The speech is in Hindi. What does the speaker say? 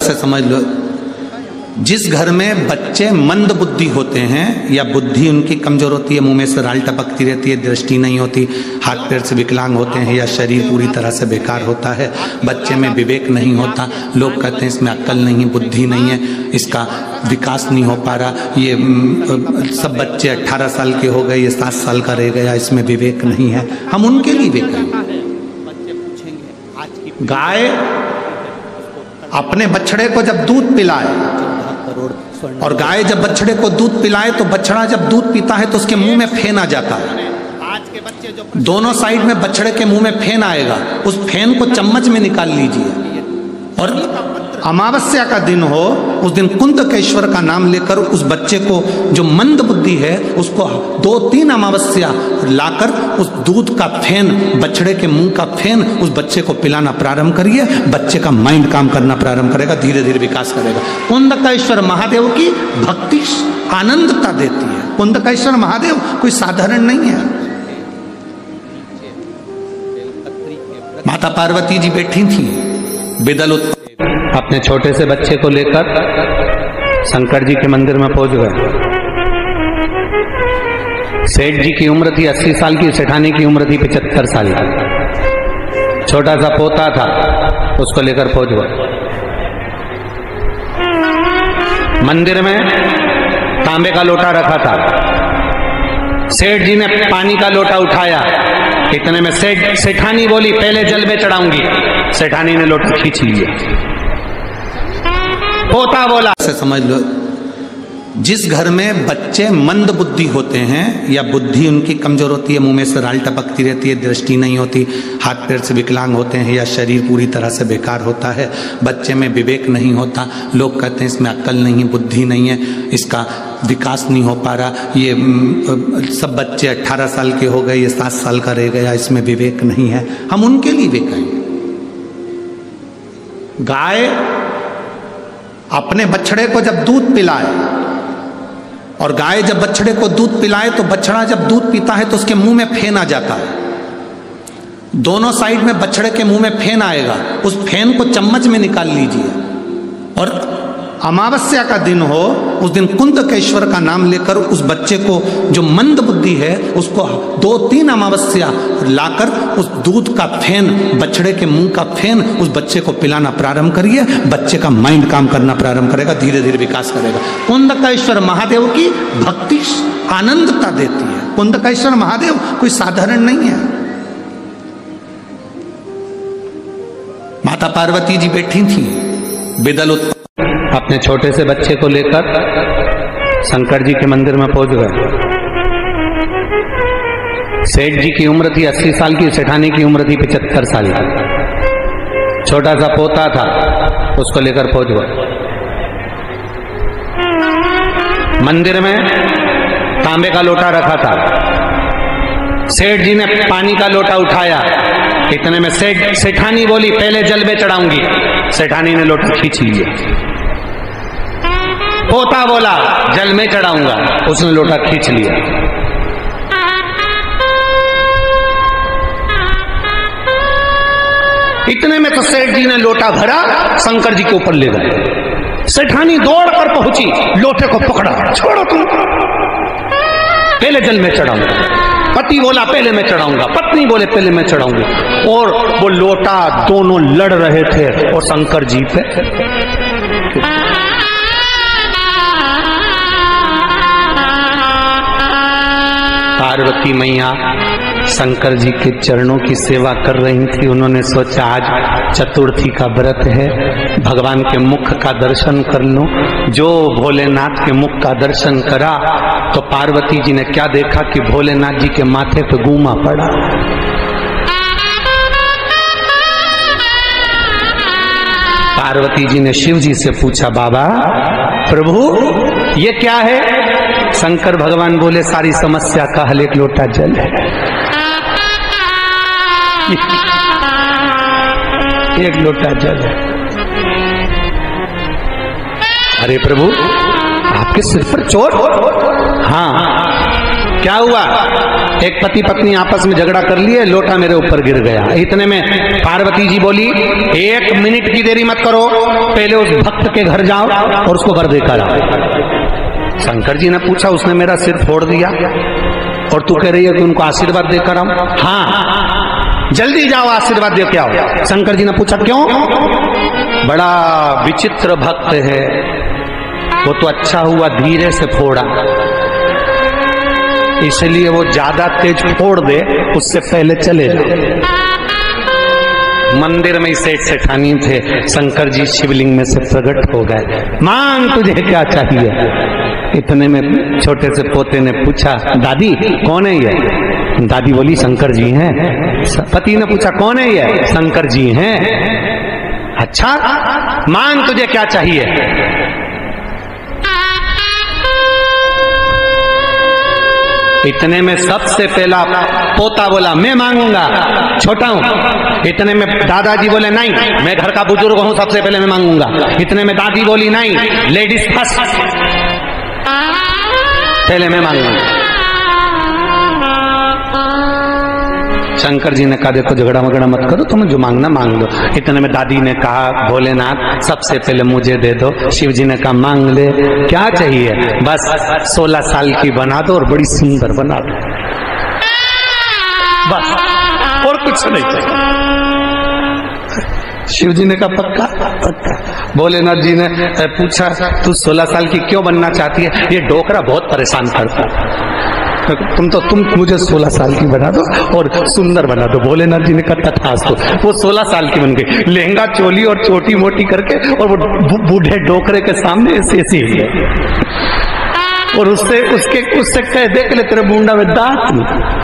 से समझ लो, जिस घर में बच्चे मंद बुद्धि होते हैं या बुद्धि उनकी कमजोर होती है, मुंह में से राल टपकती रहती है, दृष्टि नहीं होती, हाथ पैर से विकलांग होते हैं या शरीर पूरी तरह से बेकार होता है, बच्चे में विवेक नहीं होता, लोग कहते हैं इसमें अक्ल नहीं, बुद्धि नहीं है, इसका विकास नहीं हो पा रहा, ये सब बच्चे 18 साल के हो गए, ये 7 साल का रह गया, इसमें विवेक नहीं है। हम उनके लिए विवेक हैं। गाय अपने बछड़े को जब दूध पिलाए, और गाय जब बछड़े को दूध पिलाए तो बछड़ा जब दूध पीता है तो उसके मुंह में फेन आ जाता है। दोनों साइड में बछड़े के मुंह में फेन आएगा, उस फेन को चम्मच में निकाल लीजिए, और अमावस्या का दिन हो, उस दिन कुंदकेश्वर का नाम लेकर उस बच्चे को जो मंद बुद्धि है उसको 2-3 अमावस्या लाकर उस दूध का फेन, बछड़े के मुंह का फेन उस बच्चे को पिलाना प्रारंभ करिए। बच्चे का माइंड काम करना प्रारंभ करेगा, धीरे धीरे विकास करेगा। कुंदकेश्वर महादेव की भक्ति आनंदता देती है। कुंदकेश्वर महादेव कोई साधारण नहीं है। माता पार्वती जी बैठी थी, बिदल अपने छोटे से बच्चे को लेकर शंकर जी के मंदिर में पहुंच गए। सेठ जी की उम्र थी 80 साल की, सेठानी की उम्र थी 75 साल की। छोटा सा पोता था, उसको लेकर पहुंच गए। मंदिर में तांबे का लोटा रखा था। सेठ जी ने पानी का लोटा उठाया, इतने में सेठानी बोली पहले जल में चढ़ाऊंगी। सेठानी ने लोटा खींच लिया। पोता बोला। से समझ लो, जिस घर में बच्चे मंद बुद्धि होते हैं या बुद्धि उनकी कमजोर होती है, मुंह में से राल टपकती रहती है, दृष्टि नहीं होती, हाथ पैर से विकलांग होते हैं या शरीर पूरी तरह से बेकार होता है, बच्चे में विवेक नहीं होता, लोग कहते हैं इसमें अक्ल नहीं, बुद्धि नहीं है, इसका विकास नहीं हो पा रहा, ये सब बच्चे 18 साल के हो गए, ये 7 साल का रह गया, इसमें विवेक नहीं है। हम उनके लिए विवेक हैं। गाय अपने बछड़े को जब दूध पिलाए, और गाय जब बछड़े को दूध पिलाए तो बछड़ा जब दूध पीता है तो उसके मुंह में फेन आ जाता है। दोनों साइड में बछड़े के मुंह में फेन आएगा, उस फेन को चम्मच में निकाल लीजिए, और अमावस्या का दिन हो, उस दिन कुंदकेश्वर का नाम लेकर उस बच्चे को जो मंद बुद्धि है उसको 2-3 अमावस्या लाकर उस दूध का फेन, बछड़े के मुंह का फेन उस बच्चे को पिलाना प्रारंभ करिए। बच्चे का माइंड काम करना प्रारंभ करेगा, धीरे धीरे विकास करेगा। कुंदकेश्वर महादेव की भक्ति आनंदता देती है। कुंदकेश्वर महादेव कोई साधारण नहीं है। माता पार्वती जी बैठी थी, बिदल अपने छोटे से बच्चे को लेकर शंकर जी के मंदिर में पहुंच गए। सेठ जी की उम्र थी 80 साल की, सेठानी की उम्र थी 75 साल की। छोटा सा पोता था, उसको लेकर पहुंच गए। मंदिर में तांबे का लोटा रखा था। सेठ जी ने पानी का लोटा उठाया, इतने में सेठानी बोली पहले जल में चढ़ाऊंगी। सेठानी ने लोटा खींच लिया। पोता बोला जल में चढ़ाऊंगा, उसने लोटा खींच लिया। इतने में तो सेठ जी ने लोटा भरा, शंकर जी के ऊपर ले गए। सेठानी दौड़कर पहुंची, लोटे को पकड़ा, छोड़ो तुम, पहले जल में चढ़ाऊंगा। पति बोला पहले मैं चढ़ाऊंगा, पत्नी बोले पहले मैं चढ़ाऊंगी, और वो लोटा दोनों लड़ रहे थे और शंकर जी पे पार्वती मैया शंकर जी के चरणों की सेवा कर रही थी। उन्होंने सोचा आज चतुर्थी का व्रत है, भगवान के मुख का दर्शन कर लो। जो भोलेनाथ के मुख का दर्शन करा तो पार्वती जी ने क्या देखा कि भोलेनाथ जी के माथे पे गूमा पड़ा। पार्वती जी ने शिव जी से पूछा, बाबा प्रभु ये क्या है? शंकर भगवान बोले सारी समस्या का हल एक लोटा जल है। एक लोटा जल है। अरे प्रभु आपके सिर पर चोट? हाँ। क्या हुआ? एक पति पत्नी आपस में झगड़ा कर लिए, लोटा मेरे ऊपर गिर गया। इतने में पार्वती जी बोली, 1 मिनट की देरी मत करो, पहले उस भक्त के घर जाओ और उसको वर देकर आओ। शंकर जी ने पूछा, उसने मेरा सिर फोड़ दिया और तू कह रही है कि उनको आशीर्वाद देकर आओ? हाँ, जल्दी जाओ आशीर्वाद दे के आओ। शंकर जी ने पूछा, क्यों? बड़ा विचित्र भक्त है, वो तो अच्छा हुआ धीरे से फोड़ा, इसलिए वो ज्यादा तेज फोड़ दे, उससे पहले चले जाओ। मंदिर में सेठ सेठानी थे, शंकर जी शिवलिंग में से प्रकट हो गए। मांग तुझे क्या चाहिए? इतने में छोटे से पोते ने पूछा, दादी कौन है ये? दादी बोली, शंकर जी हैं। पति ने पूछा, कौन है ये? शंकर जी हैं। अच्छा, मांग तुझे क्या चाहिए? इतने में सबसे पहला पोता बोला, मैं मांगूंगा, छोटा हूं। इतने में दादाजी बोले, नहीं मैं घर का बुजुर्ग हूं, सबसे पहले मैं मांगूंगा। इतने में दादी बोली, नहीं लेडीज फर्स्ट, पहले मैं मांगूंगा। शंकर जी ने कहा, देखो झगड़ा वगड़ा मत करो, तुम्हें जो मांगना मांग लो। इतने में दादी ने कहा, भोलेनाथ सबसे पहले मुझे दे दो। शिव जी ने कहा, मांग ले, क्या चाहिए? बस 16 साल की बना दो और बड़ी सुंदर बना दो, बस, और कुछ नहीं चाहिए। शिव जी ने कहा, पक्का? पक्का। भोलेनाथ जी ने पूछा, तू 16 साल की क्यों बनना चाहती है? ये डोकरा बहुत परेशान करता, तुम मुझे 16 साल की बना दो और सुंदर बना दो। भोलेनाथ जी ने कहा, तथास्तु। वो 16 साल की बन गई, लहंगा चोली और छोटी मोटी करके, और वो बूढ़े डोकरे के सामने ऐसे और उससे कह, देख ले तेरे मुंडा में दांत नहीं।